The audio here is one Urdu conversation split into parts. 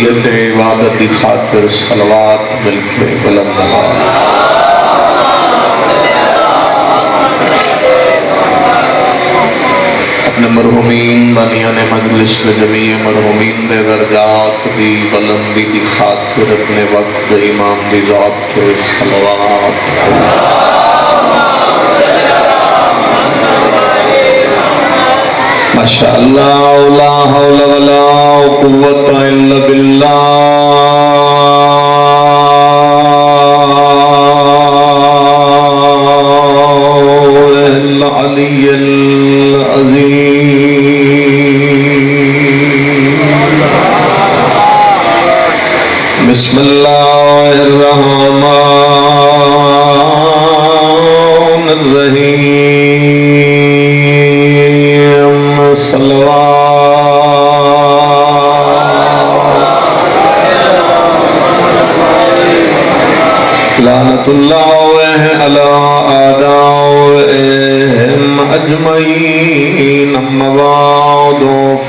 عبادت کی خاطر صلوات مل کے بلند اپنے مرحومین بانیان مجلس جمیع مرحومین دے درجات دی بلندی کی خاطر اپنے وقت دے امام دی ذات کے صلوات ماشاءاللہ لا حول ولا قوت الا باللہ العلی العظیم بسم اللہ الرحمن الرحیم لعنت اللہ علی اعدائہم اجمعین اما بعد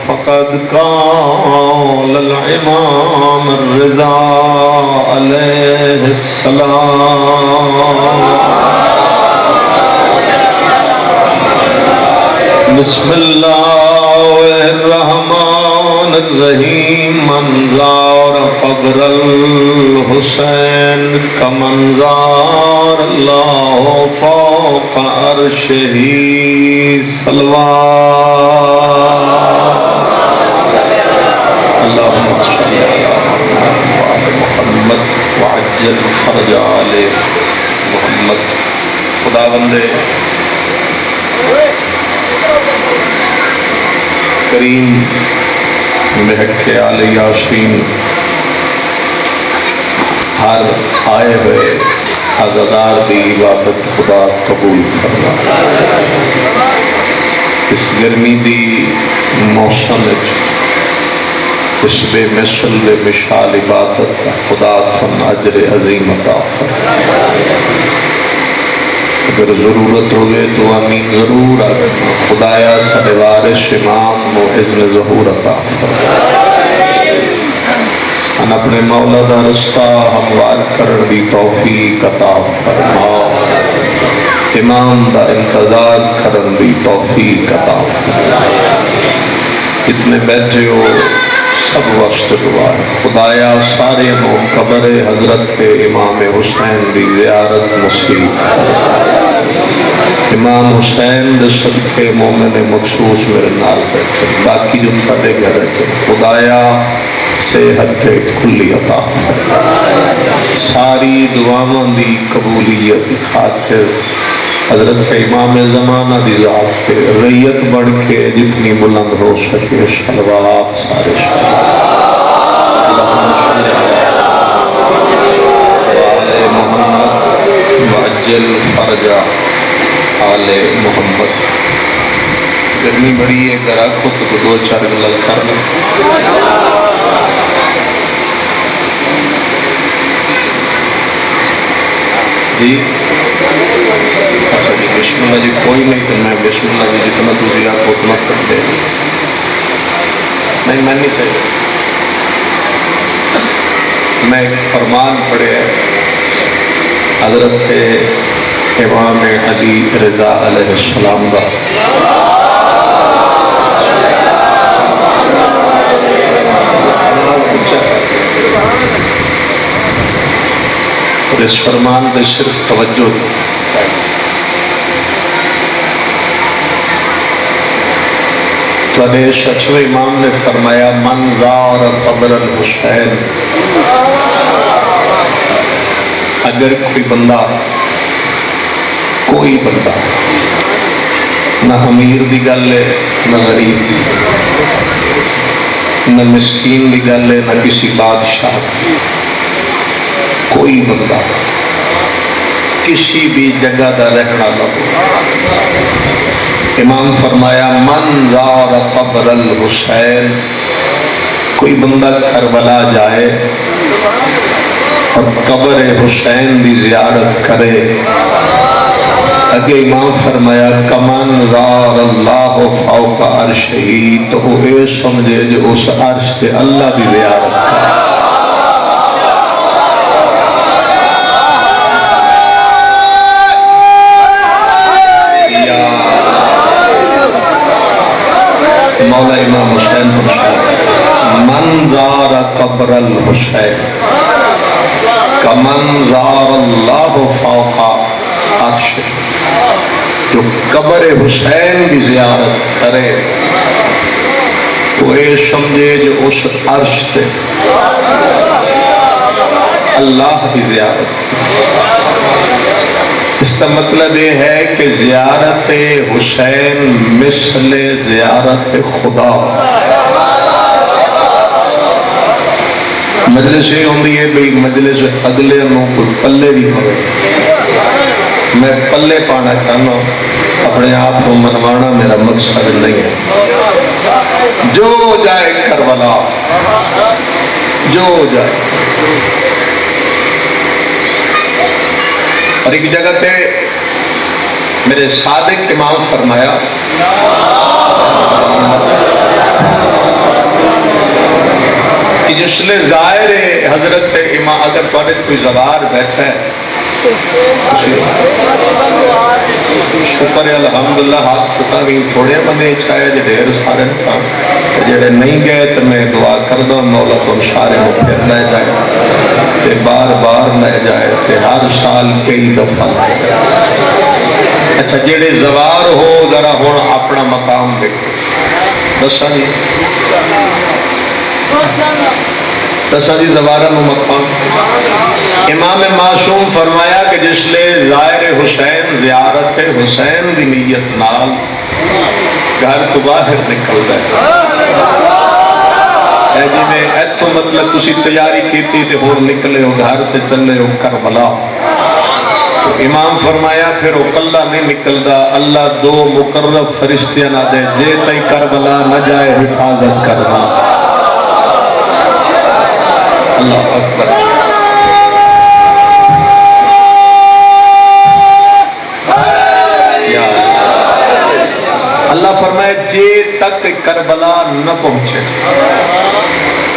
فقد قال الامام الرضا علیہ السلام بسم اللہ الرحمن الرحیم منظار قبر الحسین کمنظار اللہ فوق عرشہ صلوات اللہم صلی علی محمد وعجل فرج آل محمد خدا بندے کریم بحق آل یاسین ہر آئے ہوئے عزادار دی عبادت خدا قبول فرما اس گرمی دی موسم اس بے مثل بے مثال عبادت خدا تھن اجر عظیم عطا فرما اگر ضرورت ہوئے تو آمین ضرور آگنا خدایا سارے وارث امام محضن ظہور عطا فرما ان اپنے مولا دا رستہ ہموار کرن دی توفیق عطا فرما امام دا انتظار کرن دی توفیق عطا فرما اتنے بیٹھے ہو سب وقت دعا ہے خدایا سارے قبر حضرت امام حسین دی زیارت نصیب امام حسین دے صدقے مومن مخصوص میرے نال بیٹھے باقی جو پڑے گھر رہتے خدایا صحت کلی عطا ساری دعاواں دی قبولیت خاطر حضرت امام زمانہ دی ذات کے ریت بڑھ کے جتنی بلند ہو سکے صلوات سارے محمد وعجل فرجہ آل محمد گرمی بڑی ہے گرا خود کو دو چار گلل کرنا جی اچھا جی بسم اللہ جی کوئی نہیں تو میں بسم اللہ جی جتنا دوسری آپ کو اتنا کر دے نہیں میں نہیں چاہیے میں ایک فرمان پڑھے حضرت امام علی رضا علیہ السلام دا اور اس فرمان دے صرف توجہ تواڈے شچوے امام نے فرمایا من زار قبر الحسین اگر کوئی بندہ نہ امیر دی گل ہے نہ غریب نہ مسکین دی گل ہے نہ کسی بادشاہ کوئی بندہ کسی بھی جگہ دا رہنا لگو امام فرمایا من زار قبر الحسین کوئی بندہ کربلا جائے اور قبر حسین دی زیارت کرے اگے امام فرمایا کمن زار اللہ فوق عرشہ، تو وہ یہ سمجھے جو اس عرش تے اللہ دی زیارت کرے۔ مولا امام حسین من زار قبر الحسین کمن زار اللہ فوق عرش، جو قبر حسین کی زیارت کرے وہ یہ سمجھے جو اس عرش تے اللہ کی زیارت۔ اس کا مطلب یہ ہے کہ زیارت حسین مثل زیارت خدا۔ مجلس یہ ہوندی ہے بھئی مجلس اگلے نو کوئی پلے بھی ہوئے، میں پلے پانا چاہنا، اپنے آپ کو منوانا میرا مقصد نہیں ہے۔ جو جائے کربلا، جو جائے۔ اور ایک جگہ پہ میرے صادق امام فرمایا کہ جس لئے ظاہر حضرت امام، اگر پڑھے کوئی زوار بیٹھا ہے شکر ہے الحمدللہ، ہاتھ پتا بھی تھوڑے بندے چاہے جو ڈھیر سارے تھا، جڑے نہیں گئے تو میں دعا کر دوں مولا تم سارے ہو پھر لے جائے تے بار بار لے جائے تے ہر سال کئی دفعہ لے جائے۔ اچھا جڑے زوار ہو ذرا ہون اپنا مقام دیکھو، دسا جی دسا جی زوارہ نو مقام۔ امام معصوم فرمایا کہ جس لے ظاہر حسین زیارت حسین دی نیت نال گھر تو باہر نکل گئے، اے جی میں ایتھو مطلب کسی تیاری کیتی تے ہور نکلے ہو گھر تے چلے ہو کربلا، تو امام فرمایا پھر وہ کلا نہیں نکلدا، اللہ دو مقرب فرشتیاں نہ دے جے تئی کربلا نہ جائے حفاظت کرنا۔ اللہ اکبر۔ اللہ فرمائے جے تک کربلا نہ پہنچے،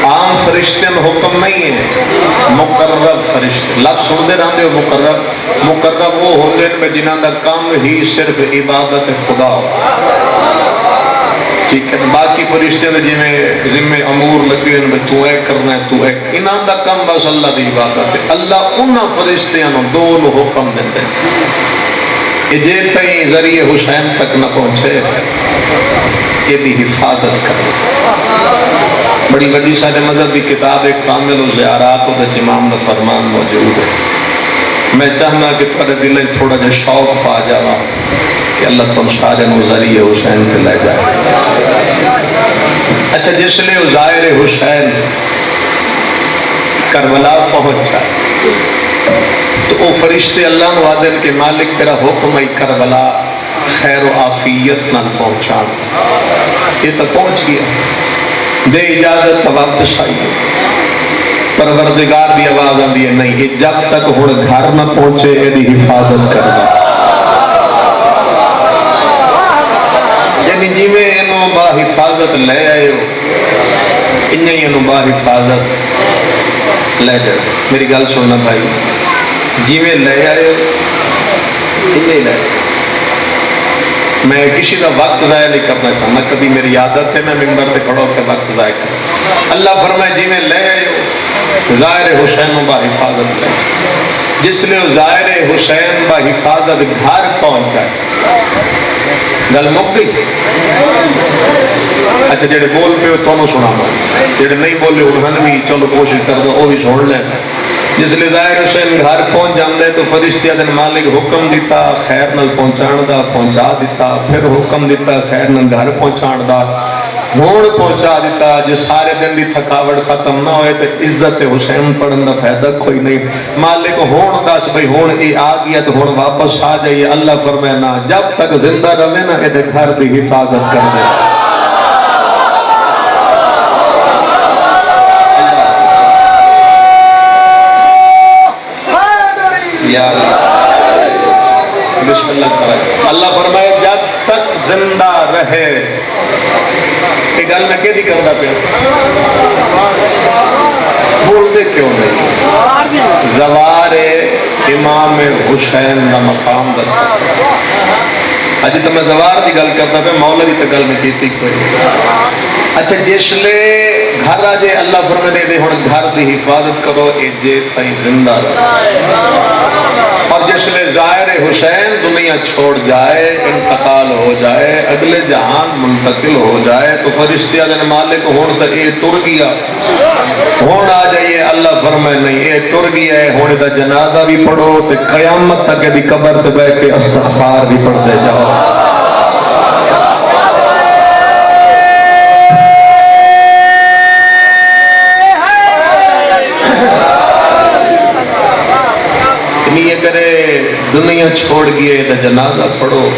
عام فرشتے میں حکم نہیں ہے، مقرب فرشتے، لفظ سنتے رہتے ہو مقرب، مقرب وہ ہوتے ہیں جنہاں دا کام ہی صرف عبادت خدا ہو، ٹھیک ہے، باقی فرشتے دے جی میں ذمہ امور لگے ہیں تو اے کرنا ہے تو اے، انہاں دا کام بس اللہ دی عبادت ہے۔ اللہ انہاں فرشتیاں نو دو حکم دیتے ہیں کہ جے تئیں ذریعے حسین تک نہ پہنچے یہ دی حفاظت کرو۔ بڑی بڑی سارے مذہب دی کتاب ایک کامل و زیارات و دچ امام دا فرمان موجود ہے۔ میں چاہنا کہ تھوڑے دل میں تھوڑا جا شوق پا جانا کہ اللہ تم سارے نو ذریعے حسین پہ لے جائے۔ اچھا جس لئے ظاہر حسین کربلا پہنچا تو وہ فرشتے اللہ نو آدن کے مالک تیرا حکم ای کربلا خیر و عافیت نہ پہنچا، یہ تو پہنچ گیا، دے اجازت واپس آئیے، پروردگار دی آواز آندی ہے نہیں، یہ جب تک ہن گھر نہ پہنچے یہ دی حفاظت کرنا۔ یعنی جی میں انہوں با حفاظت لے آئے ہو انہیں انہوں با حفاظت لے جائے۔ میری گل سننا بھائی، جی میں لے آئے ہو انہیں لے آئے۔ میں کسی دا وقت ضائع نہیں کرنا چاہنا، کبھی میری عادت ہے میں ممبر پہ کھڑا ہو کے وقت ضائع کرنا۔ اللہ فرمائے جی میں لے آئے ہو ظاہر حسین با حفاظت لے جائے، جس لئے ظاہر حسین با حفاظت گھر پہنچ جائے گل مک گئی۔ اچھا جڑے بول پہ تو انہوں سنا ماں، جڑے نہیں بولے انہوں بھی چلو کوشش کر دو وہ بھی سن لیں۔ جس لئے ظاہر حسین گھر پہنچ جاندے تو فرشتیاں دن مالک حکم دیتا خیر نال پہنچان دا، پہنچا دیتا، پھر حکم دیتا خیر نال گھر پہنچان دا، ہون پہنچا دیتا۔ جس سارے دن دی تھکاوٹ ختم نہ ہوئے تو عزت حسین پڑھن دا فائدہ کوئی نہیں، مالک ہون دس بھئی ہون ای آ گیا تو ہون واپس آ جائیے۔ اللہ فرمائے نا جب تک زندہ رہے نا اے گھر دی حفاظت کر دے۔ یا اللہ بسم اللہ اللہ فرمائے جب تک زندہ رہے. یہ گل میں کہ کرتا پیا بولتے کیوں نہیں؟ زوار امام حسین کا مقام دستا. اج تو میں زوار کی گل کرتا پیا، مولا کی تو گل میں کی کوئی. اچھا جس لے گھر آ جائے اللہ فرمائے دے ہوں گھر کی حفاظت کرو اے جے تائیں زندہ رہے. اور جس لے ظاہر حسین دنیا چھوڑ جائے، انتقال ہو جائے، اگلے جہان منتقل ہو جائے تو فرشتیاں دن مالک ہون تو اے تر گیا ہون آ جائیے. اللہ فرمائے نہیں اے تر گیا ہے، ہونے دا جنازہ بھی پڑھو تے قیامت تک دی قبر تے بیٹھ کے استغفار بھی پڑھتے جاؤ. دنیا چھوڑ گئے تو جنازہ پڑھو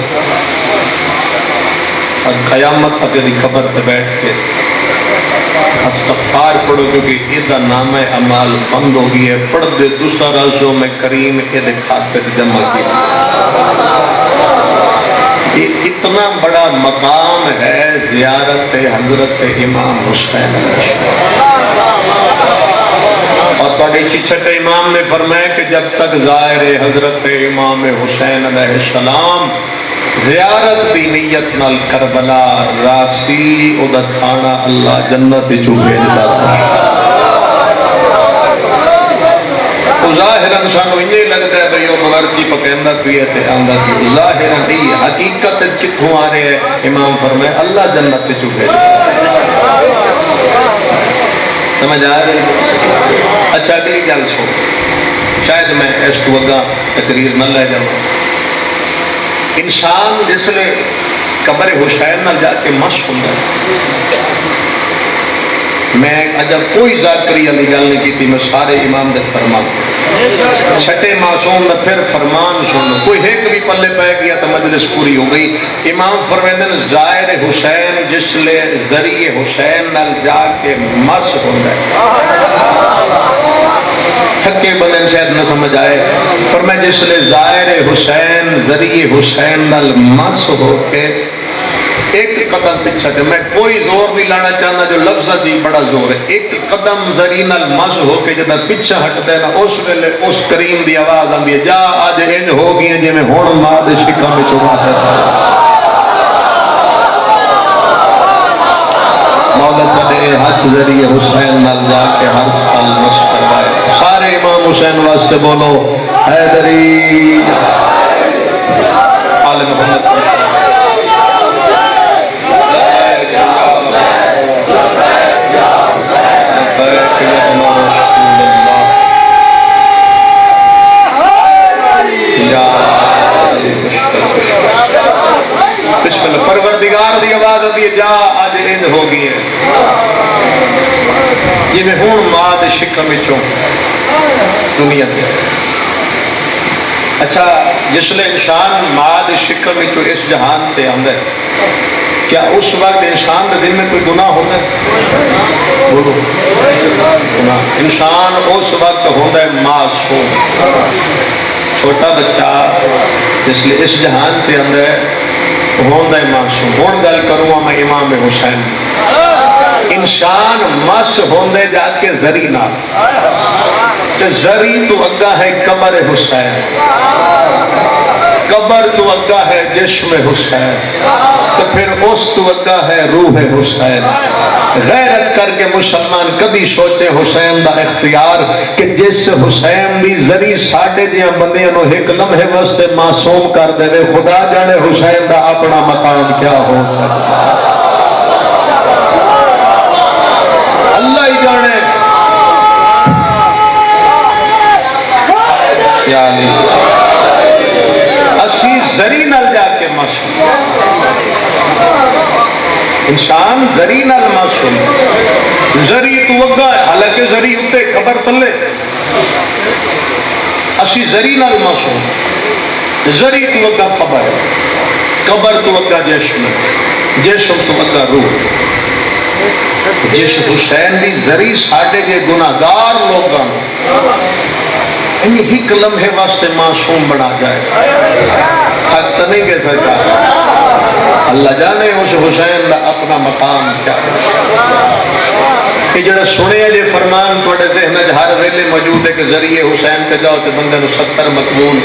اور قیامت تک دی قبر پہ بیٹھ کے استغفار پڑھو، کیونکہ یہ نام اعمال بند ہو گئی ہے. پڑھ دے دوسرا رازوں میں کریم یہ خاطر جمع کیا. یہ اتنا بڑا مقام ہے زیارت حضرت امام حسین. اور پڑھے چھٹے امام نے فرمایا کہ جب تک ظاہر حضرت امام حسین علیہ السلام زیارت دی نیت نال کربلا راسی او دا کھانا اللہ جنت چو بھیجدا رہا. ظاہراً سانو یہ لگتا ہے بھئی وہ مغرچی پکیندا پیے تے آندا پی. ظاہراً نہیں، حقیقت کتھوں آ رہے ہیں؟ امام فرمائے اللہ جنت چو بھیجدا. سمجھ آ رہی؟ اچھا اگلی گل سو، شاید میں اس کو اگا تقریر نہ لے جاؤں. انسان جس لے قبر حسین نہ جا کے مشق ہوں گا. میں اگر کوئی ذاکری علی گل نہیں کی تھی، میں سارے امام دے فرمان چھٹے معصوم دا پھر فرمان سنو. کوئی ایک بھی پلے پہ گیا تو مجلس پوری ہو گئی. امام فرمیدن ظاہر حسین جس لے ذریعے حسین نال جا کے مس ہوں گا. تھکے بندن شاید نہ سمجھ آئے. فرمائے جس لے ظاہر حسین ذریعے حسین نال مس ہو کے ایک قدم پیچھے دے. میں کوئی زور نہیں لانا چاہتا، جو لفظ جی بڑا زور ہے. ایک قدم ذریعے نال مس ہو کے جدا پیچھے ہٹ دے نا، اس ویلے اس کریم دی آواز آندی ہے جا آج ان ہو گئی جی میں ہون ماں دے شکا میں چھوڑا ہے. مولا تھے ہاتھ ذریعے حسین نال جا کے ہر سال مس کروائے. سارے امام حسین واسطے بولو حیدری آل محمد. پروردگار دی آواز آتی ہے جا آج اند ہو گئی ہے یہ میں ہوں ماں دے شکم چوں دنیا دے. اچھا جس لئے انسان ماں دے شکم چوں اس جہان تے آندہ ہے، کیا اس وقت انسان دے دل میں کوئی گناہ ہوتا ہے؟ بولو گناہ. انسان اس وقت ہوتا ہے معصوم. چھوٹا بچہ جس لئے اس جہان تے آندہ ہے ہوندہ ہے معصوم. ہون گل کروں میں امام حسین. انسان مس ہوندے جا کے ذری نہ تے ذری تو اگا ہے قبر حسین، قبر تو اگا ہے جسم حسین، تو پھر اس تو اگا ہے روح حسین. غیرت کر کے مسلمان کبھی سوچے حسین دا اختیار کہ جس حسین دی ذری ساڑھے دیاں بندیاں نو ایک لمحے واسطے معصوم کر دے وے. خدا جانے حسین دا اپنا مقام کیا ہو سکتا. اللہ ہی جانے. یعنی اسی ذری نال جا کے معصوم. انسان ذری نال معصوم. ذری تو اگا ہے، حالانکہ ذری اتے قبر تلے. اسی ذری نال معصوم. ذری تو اگا قبر ہے، قبر تو اگا جشن، جشن تو اگا روح. جس حسین دی ذری ساڑھے کے گناہگار لوگاں انہیں ایک لمحے واسطے معصوم بنا جائے. حق تو نہیں کہہ سکتا، اللہ جانے اس حسین کا اپنا مقام کیا ہے۔ جڑا سنے جی فرمان تھوڑے ذہن ہر ویلے موجود ہے کہ ذریعے حسین تے جاؤ تو بندے نو 70 مقبول۔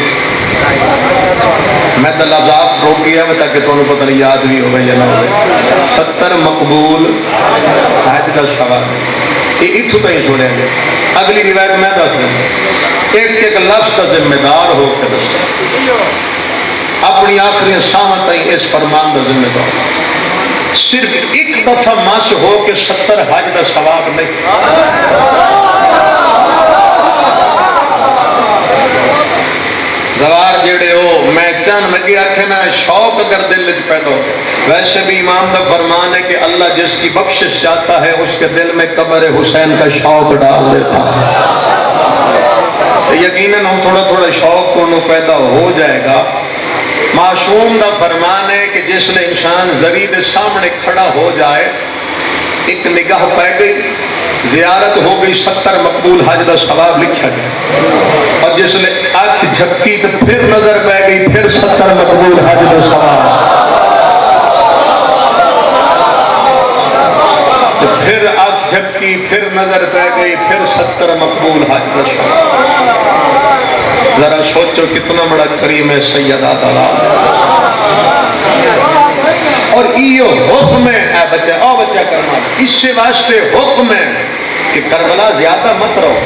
میں تو لفظ آپ روک گیا میں تاکہ تمہیں پتہ نہیں یاد بھی ہوگا یا نہ ہوگا۔ 70 مقبول حج دا ثواب، یہ اتھو تھی سنے گے۔ اگلی روایت میں دس دیں، ایک ایک لفظ کا ذمہ دار ہو کے دس، اپنی آخری سامت تھی اس فرمان کا ذمہ دار، صرف ایک دفعہ مس ہو کے 70 حج دا ثواب نہیں۔ زوار جڑے ہو میں چند میں آخے نا شوق اگر دل میں پیدا ہو، ویسے بھی امام کا فرمان ہے کہ اللہ جس کی بخشش چاہتا ہے اس کے دل میں قبر حسین کا شوق ڈال دیتا ہے۔ تو یقیناً ہم تھوڑا تھوڑا شوق کو پیدا ہو جائے گا۔ معصوم دا فرمان ہے کہ جس نے انسان زری دے سامنے کھڑا ہو جائے، ایک نگاہ پہ گئی، زیارت ہو گئی، 70 مقبول حج دا ثواب لکھا گیا، اور جس نے آنکھ جھپکی تو پھر نظر پہ گئی، پھر 70 مقبول حج دا ثواب، پھر آنکھ جھپکی، پھر نظر پہ گئی، پھر 70 مقبول حج دا ثواب۔ ذرا سوچو کتنا بڑا کریم ہے سیدہ دلال، اور یہ حکم ہے اے بچہ او بچہ کرنا، اس سے واسطے حکم ہے کہ کربلا زیادہ مت رہو۔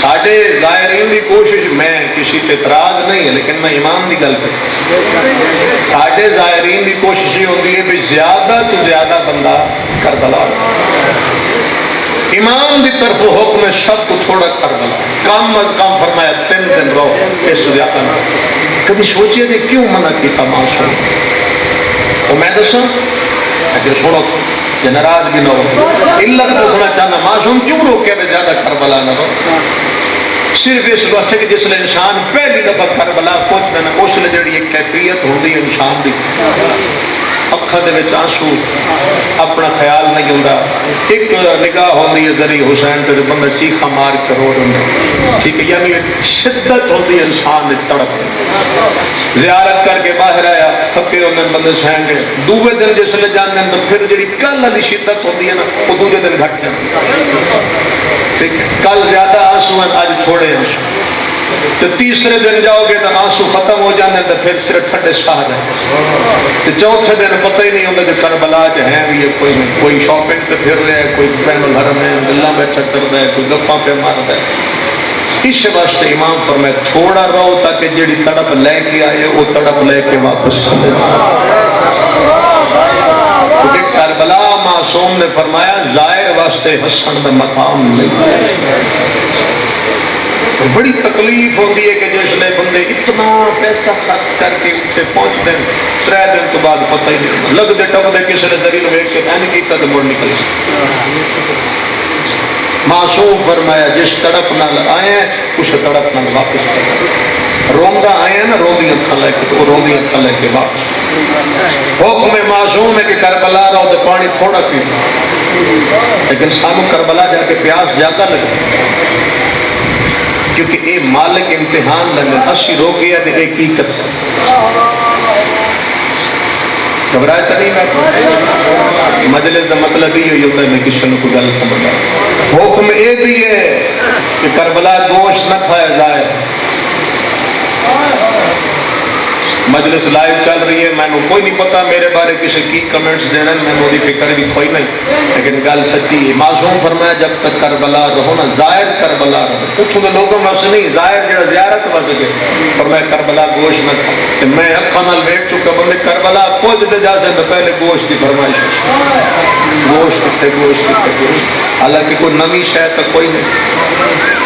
ساڑھے ظاہرین دی کوشش، میں کسی پہ اعتراض نہیں ہے لیکن میں امام دی گل پہ، ساڑھے ظاہرین دی کوشش یہ ہوتی ہے کہ زیادہ تو زیادہ بندہ کربلا رہو۔ امام دی طرف حکم ہے سب کو تھوڑا کربلا، کم از کم فرمایا 3 دن رہو، اس سے زیادہ نہ۔ کبھی سوچئے کہ کیوں منع کیتا معصوم؟ تو میں دسوں اگر سنو یا ناراض بھی نہ ہو، علت دسنا چاہنا معصوم کیوں روکے بے زیادہ کربلا نہ ہو؟ صرف اس واسطے کہ جس نے انسان پہلی دفعہ کربلا پہنچتا نا، اس نے جڑی ایک کیفیت ہوتی ہے انسان دی، اکھاں دے وچ آنسو، اپنا خیال نہیں ہوندا، ایک نگاہ ہوندی ہے ذری حسین تے بندہ چیخا مار کے رو رہا، ٹھیک ہے، یعنی شدت ہوندی ہے انسان دی تڑپ۔ زیارت کر کے باہر آیا، تھکے ہوندے بندے سہن گئے، دوسرے دن جس لے جاندے تو پھر جڑی کل والی شدت ہوندی ہے نا وہ دوسرے دن گھٹ جاندی ہے، ٹھیک ہے، کل زیادہ آنسو ہیں آج تھوڑے آنسو، تو تیسرے دن جاؤ گے تو آنسو ختم ہو جانے تو پھر صرف ٹھنڈے ساہ جائیں، تو چوتھے دن پتہ ہی نہیں ہوتا کہ کربلا جو ہے بھی کوئی نہیں، کوئی شاپنگ پہ پھر رہے ہیں، کوئی بین الحرم ہے گلا بیٹھا کرتا ہے، کوئی گپاں پہ مارتا ہے۔ اس واسطے امام فرمائے تھوڑا رہو تاکہ جڑی تڑپ لے کے آئے وہ تڑپ لے کے واپس چلے جائے۔ کیونکہ کربلا معصوم نے فرمایا ظاہر واسطے حسن دا مقام نہیں، بڑی تکلیف ہوتی ہے کہ جس لئے بندے اتنا پیسہ خرچ کر کے اتنے پہنچ دیں، 3 دن تو بعد پتہ ہی نہیں لگ دے ٹپ دے کسی نے ذریعہ ویک کے این کیتا تو مڑ نکل۔ معصوم فرمایا جس تڑپ نال آئے ہیں اس تڑپ نال واپس چلے، روندہ آئے ہیں نا روندی اکھاں لے کے، تو روندی اکھاں لے کے واپس۔ حکم معصوم ہے کہ کربلا رہو تو پانی تھوڑا پیو، لیکن سانو کربلا جا کے پیاس زیادہ لگے، کیونکہ اے مالک امتحان لگن اسی رو گیا دے ایک ہی کر سکتا۔ گھبرائے تا نہیں میں مجلس دا مطلب ہی ہوتا ہے میں کسی نے کو گل سمجھا۔ حکم اے بھی ہے کہ کربلا گوشت نہ کھایا جائے۔ مجلس لائیو چل رہی ہے، میں نے کوئی نہیں پتا میرے بارے کسی کی کمنٹس دینا، میں نے وہ فکر بھی کوئی نہیں، لیکن گل سچی ہے۔ معصوم فرمایا جب تک کربلا رہو نا، ظاہر کربلا رہو، اتھوں کے لوگوں میں سے نہیں، ظاہر جڑا زیارت واسطے گئے، فرمایا کربلا گوشت نہ کھا۔ تو میں اکھاں نال ویکھ چکا بندے کربلا پہنچتے جا سے پہلے گوشت کی فرمائش، گوشت کتے گوشت کتے گوشت، حالانکہ کوئی نمی شے تو کوئی نہیں،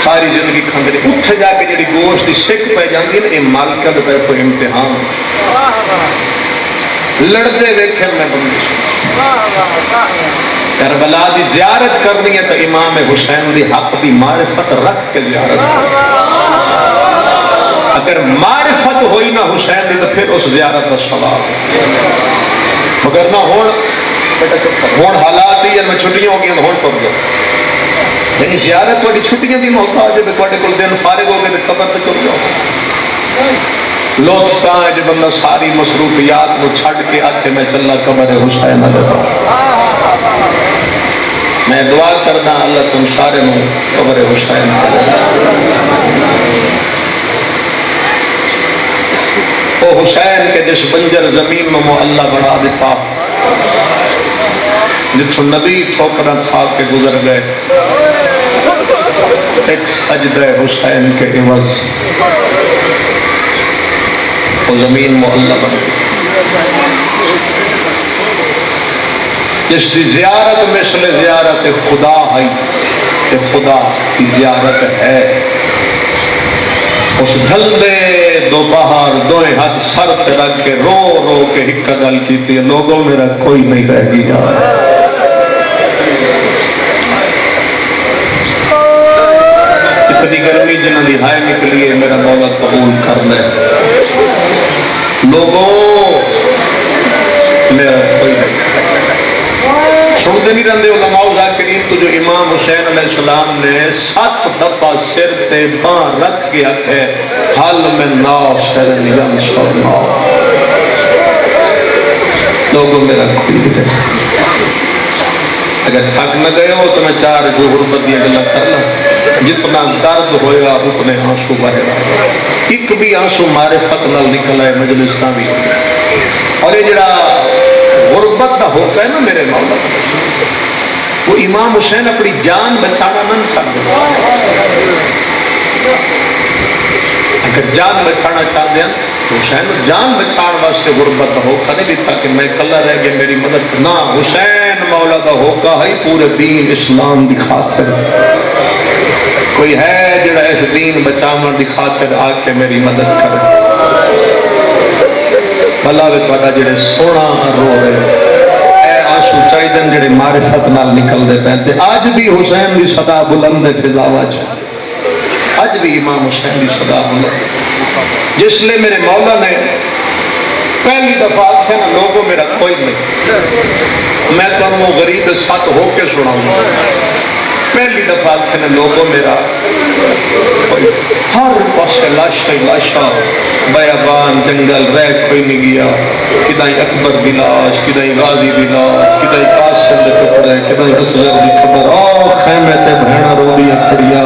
ساری زندگی کھاندے رہے، اتھے جا کے جڑی گوشت دی سکھ پہ جاندی ہے نا، یہ مالکہ دی طرف امتحان لڑتے ویکھے میں بندے۔ کربلا دی زیارت کرنی ہے تو امام حسین دی حق دی معرفت رکھ کے زیارت کرنی، اگر معرفت ہوئی نہ حسین دی تو پھر اس زیارت کا ثواب، مگر نہ ہون حالات ہی میں چھٹیاں ہو گئی تو ہون پڑ گیا، یعنی زیارت تھوڑی چھٹیاں دی محتاج ہے، تھوڑے کول دن فارغ ہو گئے تو قبر تے چل جاؤ۔ لوٹتا ہے جو بندہ ساری مصروفیات کو چھڑ کے آکے میں چلا قبر حسین لگا. میں دعا کرنا اللہ تم سارے نو قبر حسین لگا. وہ حسین کے جس بنجر زمین میں اللہ بڑھا دیتا جتھو نبی ٹھوکرا کھا کے گزر گئے, ایک سجدہ حسین کے عوض وہ زمین معلّہ بن گئی. جس کی زیارت مثل زیارت خدا ہے کہ خدا کی زیارت ہے, اس گھلدے دو باہر دوئے ہاتھ سر پہ رکھ کے رو رو کے ہکا گل کیتی ہے, لوگوں میرا کوئی نہیں رہ گیا. اتنی گرمی جنہوں دی ہائے نکلی ہے میرا مولا قبول کر لے. لوگوں میرا کوئی نہیں. سنتے نہیں رہتے علماء ذاکرین تو جو امام حسین علیہ السلام نے 7 دفعہ سر تے باں رکھ کے آکھے حل میں ناصر ینصرنا. لوگوں میرا کوئی نہیں. اگر تھک نہ گئے ہو تو میں 4 جو غربت دیا گلا کر لوں. جتنا درد ہویا اتنے آنسو بہے رہا. ایک بھی آنسو معرفت نال نکل آئے مجلس کا بھی. اور یہ جڑا غربت دا ہوتا ہے نا میرے مولا, وہ امام حسین اپنی جان بچانا نہ چھڑ دے. اگر جان بچانا چاہ دیں تو حسین جان بچان واسطے غربت دا ہوتا نہیں دیتا کہ میں کلا رہ گیا میری مدد نہ. حسین مولا دا ہوتا ہے پورے دین اسلام دی خاطر. کوئی ہے جڑا اس دین بچاون دی خاطر آ کے میری مدد کرے. بھلا وے تہاڈا جڑے سونا رو رہے اے آنسو چاہیے جڑے معرفت نال نکل دے پے. تے اج بھی حسین دی صدا بلند فضا وچ, اج بھی امام حسین دی صدا بلند. جس لئے میرے مولا نے پہلی دفعہ آکھیا نا لوگوں میرا کوئی نہیں, میں تمہیں غریب ساتھ ہو کے سناؤں. پہلی دفعہ آکھیا نا لوگوں میرا کوئی. ہر پاسے لاشا ہی لاشا, بیابان جنگل رہ کوئی نہیں گیا. کدائی اکبر دی لاش, کدائی غازی دی لاش, کدائی قاسم دے ٹکڑے, کدائی اصغر دی خبر. آہ خیمے تے بھیڑا رو دیا کھڑیا,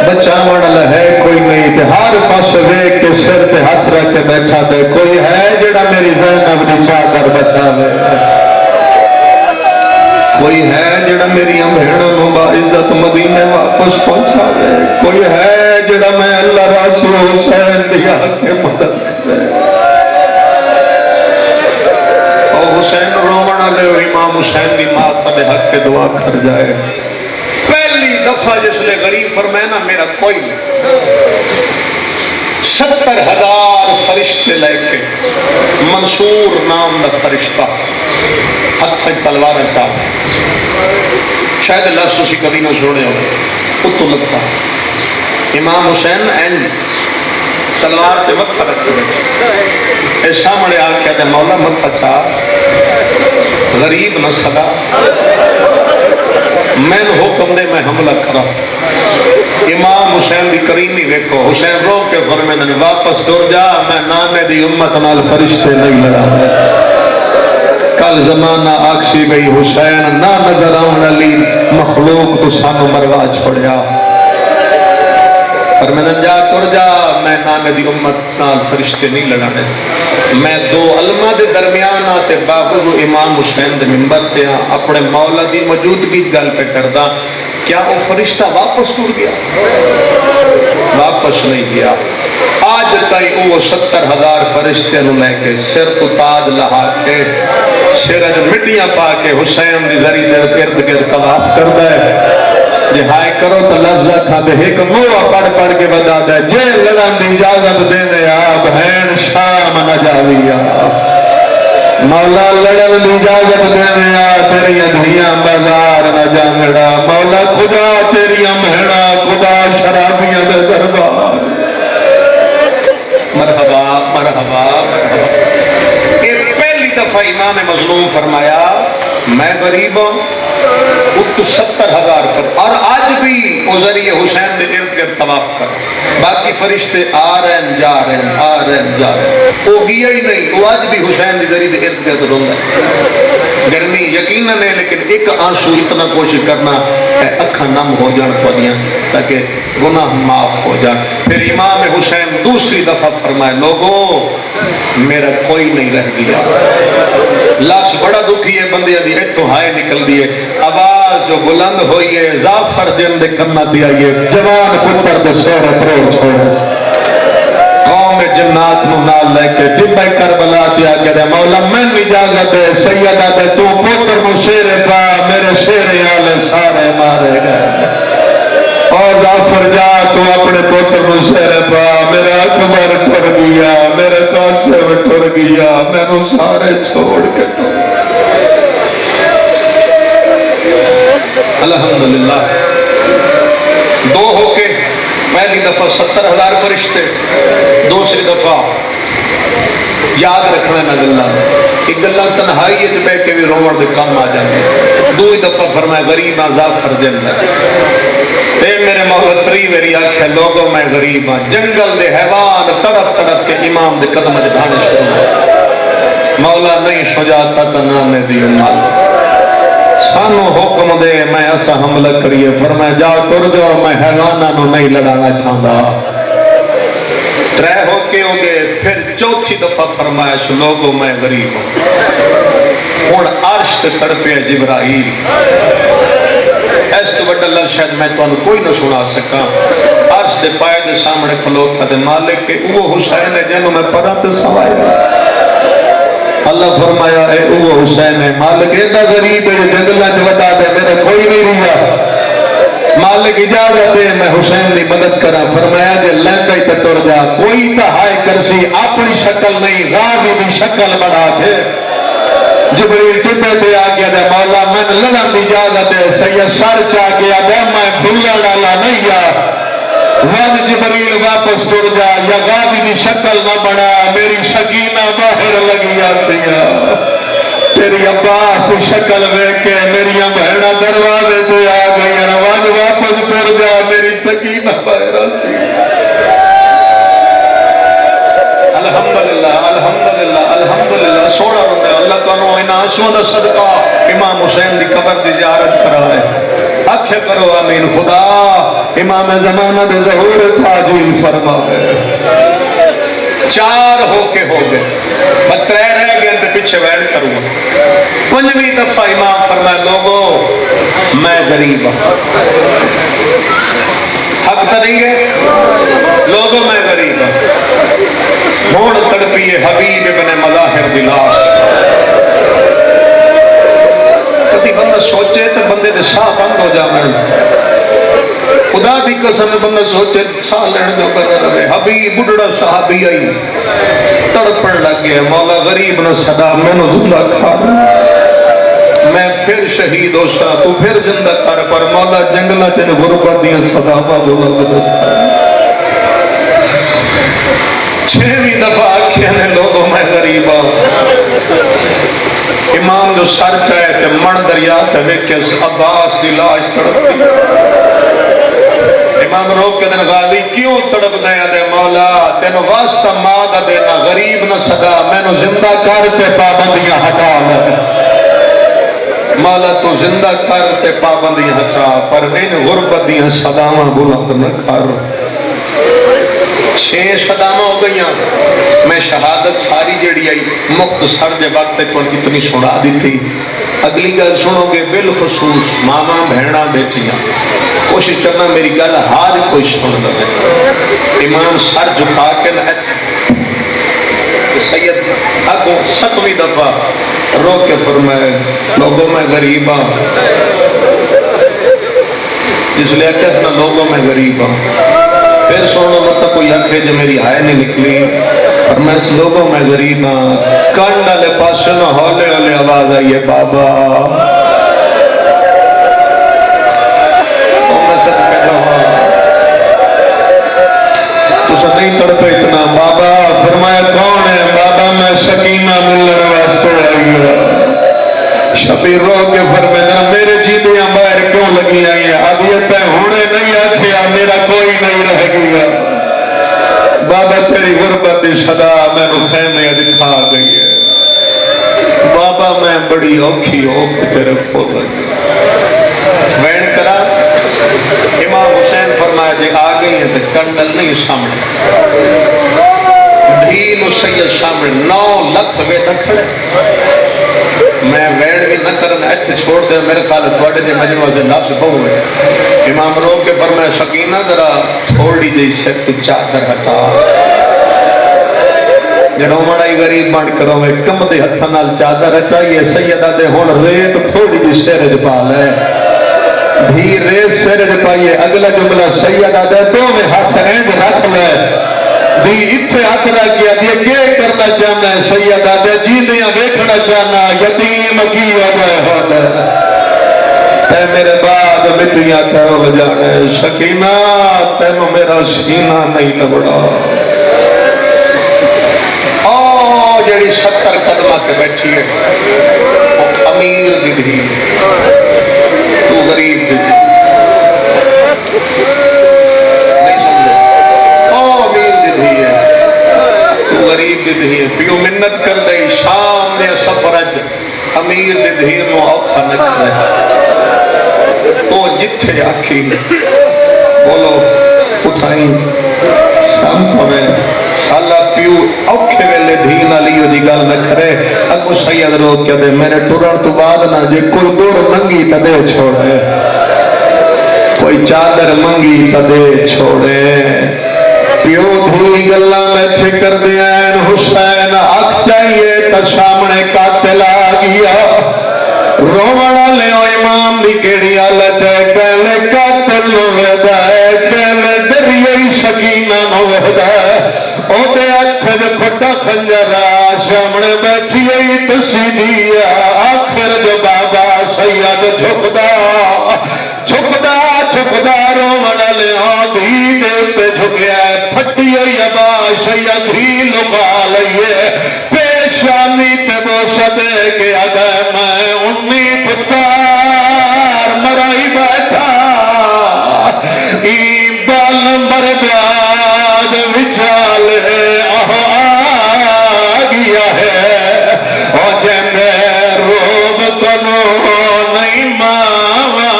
بچاون والا ہے کوئی نہیں. تے ہر پاسے دیکھ کے سر تے ہاتھ رکھ کے بیٹھا تے کوئی ہے جڑا میری زینب دی چادر بچاوے. کوئی ہے جڑا میری بھیڑوں نو باعزت مدینے واپس پہنچاوے. کوئی ہے جڑا میں اللہ رسول حسین دی آ کے مدد کرے. او حسین رومن والے امام حسین دی ماں تے حق کے دعا کر جائے. پہلی دفعہ جس لئے غریب فرمائے نا میرا کوئی نہیں. 70,000 فرشتے لے کے منصور نام دا فرشتہ ہاتھ تلوار چاہ, شاید لفظ اسی کبھی نہ سوڑے ہو, اتو لکھا امام حسین این تلوار تے متھا رکھ کے بیٹھے. اے سامنے آ کے تے مولا متھا چاہ غریب نہ صدا, میں نے حکم دے میں حملہ کرا. امام حسین دی کریمی ویکھو, حسین رو کے فرمائے نے واپس ٹر جا, میں نانے دی امت نال فرشتے نہیں لڑا. کل زمانہ آکسی گئی حسین نہ نظر آن علی مخلوق تو سانو مروا چھوڑیا. پر میں جا کر جا, میں نانے دی امت نال فرشتے نہیں لڑانے. میں 2 علماء دے درمیان آتے بابو امام حسین دے منبر تے اپنے مولا دی موجودگی گل پہ کردہ. کیا وہ فرشتہ واپس ٹر گیا؟ واپس نہیں گیا. آج تائی وہ 70,000 فرشتے نو لے کے سر تو تاج لہا کے سرج مٹیاں پا کے حسین دی ذری دے ارد گرد طواف کردا ہے. جے ہائے کرو تو لفظہ کھا دے ایک موہ پڑھ کے بتا دے جے لڑن دی اجازت دے دے آپ بہن شام نہ جاویا. مولا لڑن دی اجازت دے دے آپ تیری دھیاں بازار نہ جانڑا. مولا خدا تیری بہنا خدا شرابیاں دے دربار. مرحبا مرحبا مرحبا. یہ پہلی دفعہ امام مظلوم فرمایا میں غریب ہوں, 70,000 پر. اور آج بھی وہ ذریعہ حسین دے ارد گرد طواف کر. باقی فرشتے آ رہے ہیں جا رہے ہیں آ رہے ہیں جا رہے ہیں. وہ گیا ہی نہیں. وہ آج بھی حسین دی ذریعے دے ارد گرد روندا ہے. گرمی یقینا نہیں لیکن ایک آنسو اتنا کوشش کرنا ہے اکھاں نم ہو جان پودیاں تاکہ گناہ معاف ہو جائے. پھر امام حسین دوسری دفعہ فرمائے لوگوں میرا کوئی نہیں رہ گیا. لفظ بڑا دکھی ہے بندے دی اتوں ہائے نکل دیے. آواز جو بلند ہوئی ہے زعفر جن دے کنا دی آئیے جوان پتر دے سیر پروچ ہوئے قوم جنات نو نال لے کے جبہ کربلا دیا کہ مولا میں اجازت دے سیدہ دے تو پتر نو شیر پا میرے شیر آلے سارے مارے گئے. اور زعفر جا تو اپنے پتر نو شیر پا میرا اکبر ٹر گیا میرے قاسم ٹر گیا میں نو سارے چھوڑ کے ٹر. الحمدللہ دو ہو کے پہلی دفعہ 70,000 فرشتے دوسری دفعہ یاد رکھنا نہ گلہ کہ گلہ تنہائی ہے جب کہ بھی روڑ دے کام آ جاندے. دوئی دفعہ فرمائے غریب زعفر جنت اے میرے مولا تری میری آنکھ ہے لوگوں میں غریب ہاں. جنگل دے حیوان تڑپ تڑپ کے امام دے قدم جھانے شروع. مولا نہیں شجاعت تنانے دی امت سانو حکم دے میں ایسا حملہ کریے فرمائے جا کر جو میں حیوانہ نو نہیں لڑانا چاہتا. ترے ہو کے ہو گئے. پھر چوتھی دفعہ فرمائش لوگوں میں غریب ہوں. ہون عرش تے تڑپے جبرائیل. ایس تو بڑا لفظ شاید میں تو کوئی نہ سنا سکا. عرش دے پائے دے سامنے کھلوتا دے مالک کے وہ حسین ہے جنہوں میں پڑھا تے سوائے. اللہ فرمایا اے وہ حسین ہے مالک ایدہ غریب ہے جنگلہ جوتا دے میرے کوئی نہیں رہا. مالک اجازت دے میں حسین دی مدد کرا. فرمایا جے لیندہ ہی تٹور جا کوئی تہائی کرسی اپنی شکل نہیں غازی دی شکل بڑھا تھے. جبریل ٹپے دے آگیا دے مولا میں لڑن دی اجازت دے سید سر چاہ گیا دے میں بھلا ڈالا نہیں یا وان جبریل واپس ٹر جا یا غازی دی شکل نہ بڑھا میری سکینہ باہر لگیا سیا. تیری عباس کی شکل بے کے میری بہنہ دروازے دے آ گئی وان واپس ٹر جا میری سکینہ باہر سیا. الحمدللہ الحمدللہ الحمدللہ. سونا رہا اللہ تعالیٰ انہا آنسوں دا صدقہ امام حسین دی قبر دی زیارت کرائے. اکھے کرو آمین. خدا امام زمانہ دے ظہور تاجیل فرمائے. 4 ہو گئے بترے رہ گئے اندر پیچھے بیٹھ کروں. 5ویں دفعہ امام فرمائے لوگوں میں غریب ہوں. حق تو نہیں ہے لوگوں میں غریب ہوں. موڑ تڑپیے حبیب ابن مظاہر دی لاش. کدی بندہ سوچے تو بندے دے ساہ بند ہو جاویں. خدا دی قسم بندہ سوچے ساہ لین جو کر رہے. حبیب بڑھڑا صحابی آئی تڑپن لگ گئے مولا غریب نہ صدا میں نو زندہ کھار میں پھر شہید ہو سا تو پھر زندہ کر پر مولا جنگلہ چن غربت دیا صدا بابو لگتا. 6ویں دفعہ آکھیاں لوگوں میں غریب ہوں. امام جو سر چاہے تے من دریا تے ویکھے عباس دی لاش تڑپتی. امام روک کے دن غازی کیوں تڑپ دیا دے مولا تینو واسطہ ماں دا دینا غریب نہ صدا میں نو زندہ کر تے پابندیاں ہٹا لے. مولا تو زندہ کر تے پابندیاں ہٹا پر ان غربت دیاں صداواں بلند نہ کر. 6 صدامہ ہو گئی ہیں. میں شہادت ساری جڑی آئی مختصر جے وقت کو اتنی سنا دی تھی. اگلی گل سنو گے بالخصوص ماما بہنہ بیٹیاں کوشش کرنا میری گل ہار کوئی سن دے. امام سر جھکا کے سید اگو 7ویں دفعہ رو کے فرمائے لوگوں میں غریب ہوں. اس لئے کہنا لوگوں میں غریب ہوں. پھر سنو مطلب کوئی آنکھے جو میری ہائے نہیں نکلی. فرمائے اس لوگوں میں غریب ہوں. کانڈا لے پاسے نہ ہولے ہولے آواز آئیے بابا. تُسا نہیں تڑپے اتنا بابا. فرمایا کون ہے بابا میں سکینہ ملنے واسطے آئی ہوں. شبیر رو کے فرمایا میرے جیدیاں باہر کیوں لگی آئی ہیں. عادیت ہے ہونے نہیں آکھیا میرا کوئی نہیں رہ خدا میں خیمے دکھا گئی ہے بابا میں بڑی اوکھی ہو کے تیرے کو وین کرا امام حسین فرمایا جی آ گئی ہے تو کنڈل نہیں سامنے دھین سید سامنے 9 لکھ وے دکھڑے میں وین بھی نہ کرنا ایتھے چھوڑ دے میرے خیال تھوڑے دے مجنوع سے لفظ بہو ہے امام رو کے فرمایا سکینہ ذرا تھوڑی دی سے تو چادر ہٹا جنہوں مڑائی غریب بن کرو میں کم دے ہتھا نال چادر ہٹائیے سیدہ دے ہون ریت تھوڑی دی سیرے جے پا لے دھی ریت سیرے جے پائیے اگلا جملہ سیدہ دے دو میں ہاتھ اینج رکھ لے دی اتھے ہاتھ رکھ گیا دیئے کیا کرنا چاہنا ہے سیدہ دے جیندیاں دیکھنا چاہنا یتیم کی وجہ ہوتا تے میرے بعد مٹیاں تے ہو جانے سکینہ تینو میرا سینہ نہیں لبڑا جڑی 70 قدمہ کے بیٹھی ہے امیر دی دھی تو غریب دی دھی نہیں سمجھے امیر دی دھی ہے تو غریب دی دھی ہے پیو منت کر دے شام دے سفرج امیر دی دھی نو اوکھا نہ کرے تو جتھے آکھی بولو اٹھائیں سام پوے اللہ پیو اوکھے ویلے دھینا لیو دی گل نہ کرے اگو سید رو کیا دے میرے ٹورن تو بعد نہ جے کوئی دور منگی تا دے چھوڑے کوئی چادر منگی تا دے چھوڑے پیو دھی گلہ میں ٹھکر دین حسین آکھ چاہیے تا سامنے قاتل آگیا روڑا لے امام دی کیڑی آلت ہے کہلے قاتل نو ویدہ ہے کہلے دریئی سکینہ نو ویدہ ہے او دے اچھے دے کھٹا خنجرہ سامنے بیٹھی ای تسیدیا آخر جو بابا سید جھکدا رومڑا لے آدھی دیتے جھکیا ہے پھٹی ای ابا سید ہی لکا لئیے پیشانی تے بوسہ دے کے آگا میں انی پتار مرائی بیٹھا ای بال نمبر بیاد وچال آگیا ہے اور جنگے روب کنو نہیں ماما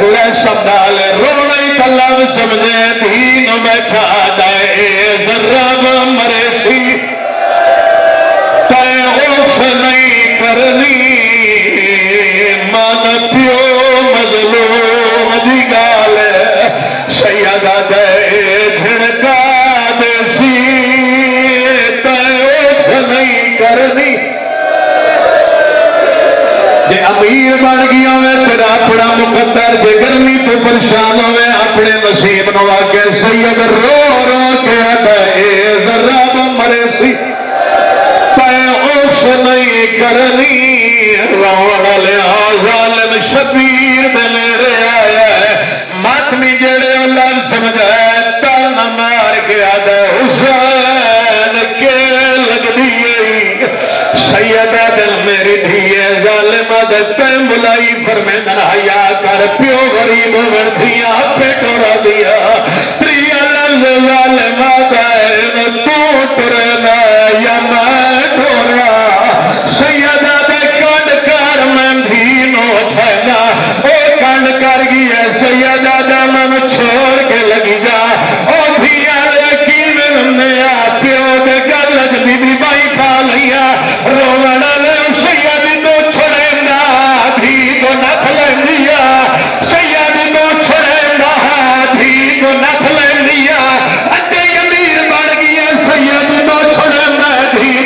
لے سبدال روڑی تلاب سمجھے دین بیٹھا دائے ذرب مرے سی تے اوف نہیں کرنی مان پیو مظلوم دی گالے سیدہ دے جھڑکا دے سی تے اوف نہیں کرنی جے امیر بن گیا میں تیرا اپنا مقدر جے گرمی تو پریشان ہوئے اپنے نصیب نو آکے سید رو رو کے اے ذراب مرے سی تے اوف نہیں کرنی روڑا لیا ظالم شبیر دے میرے آیا ہے ماتمی جڑے اللہ سمجھا ہے تانا مار کے آدھے حسین کے لگ دیئے سیدہ دل میری دھیئے ظالمہ دلتے ملائی فرمیدن حیاء کر پیو غریب وردھیاں پہ ٹورا دیا تری اللہ ظالمہ دائن تو ٹرنا یا میں ٹورا سیدہ دے کانڈ کر میں دھینو ٹھینا او کانڈ کر گیا سیدہ دے من چھوڑ کے لگی جا او دھیا دے کی میں نے پیو دے گلج بی بی بائی پا لیا روڑا لے سیدی تو چھوڑے نا دھی تو نہ لیا سیدی تو چھوڑے نا دھی تو نہ لیا اتے امیر بڑھ گیا سیدی تو چھوڑے نا دھی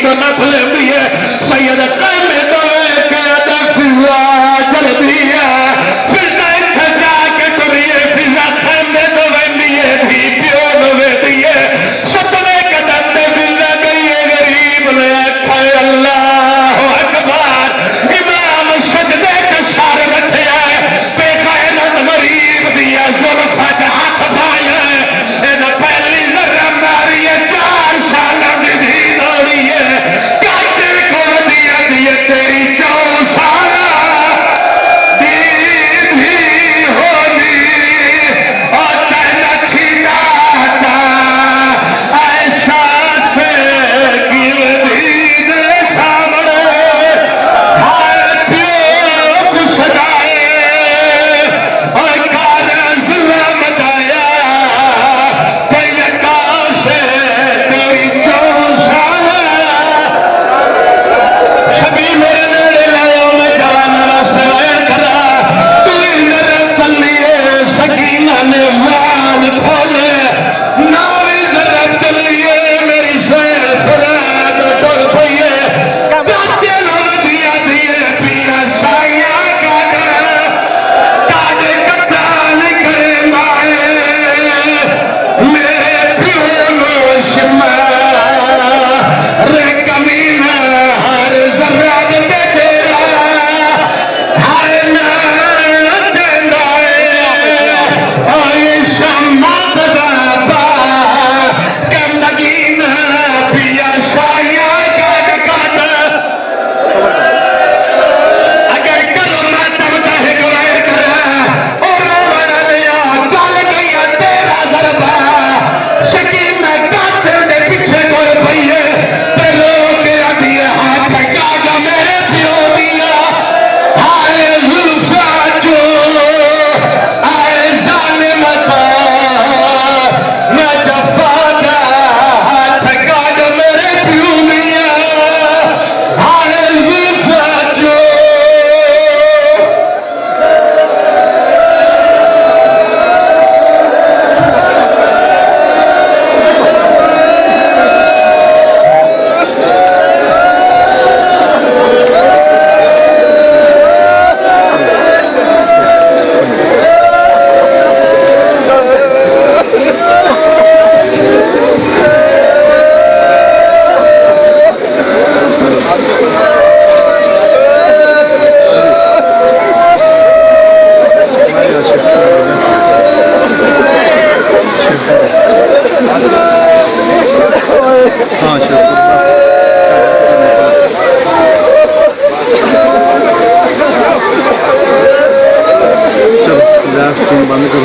ਬੰਦ ਕਰੋ।